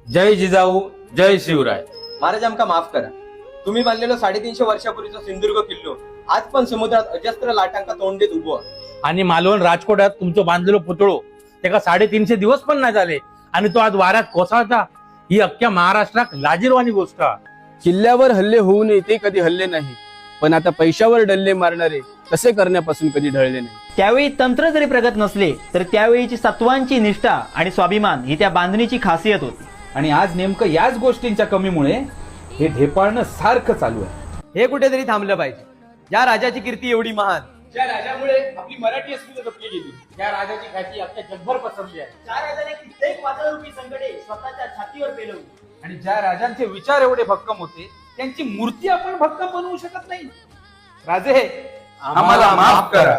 जय जिजाऊ, जय शिवराय. महाराज आमका माफ करा. तुम्ही बांधलेलो 350 वर्षापूर्वीचा सिंधुदुर्ग किल्लो आज पण समुद्रात अजस्त्र लाटांका तोंड देत उभो आहे. आणि मालवण राजकोटात तुमचं बांधलेलं पुतळो त्याला 350 दिवस पण नाही झाले आणि तो आज वाऱ्यात कोसळता. ही अख्ख्या महाराष्ट्रात लाजीरवाणी गोष्ट आहे. किल्ल्यावर हल्ले होऊ नये ते कधी हल्ले नाही, पण आता पैशावर डल्ले मारणारे तसे करण्यापासून कधी ढळले नाही. त्यावेळी तंत्र जरी प्रगत नसले तर त्यावेळीची सत्वांची निष्ठा आणि स्वाभिमान ही त्या बांधणीची खासियत होती. आणि आज नेमकं याच गोष्टींच्या कमीमुळे हे ढेपाळणं सारखं चालू आहे. हे कुठेतरी थांबलं पाहिजे. ज्या राजाची कीर्ती एवढी महान, ज्या राजामुळे आपली मराठी अस्मिता जपली गेली, त्या राजाची ख्याती अख्ख्या जगभर पसरली आहे. ज्या राजाने कित्येक वादळरूपी संकटे स्वतःच्या छातीवर पेलवली, आणि ज्या राजांचे विचार एवढे भक्कम होते त्यांची मूर्ती आपण भक्कम बनवू शकत नाही. राजे, आम्हाला माफ करा.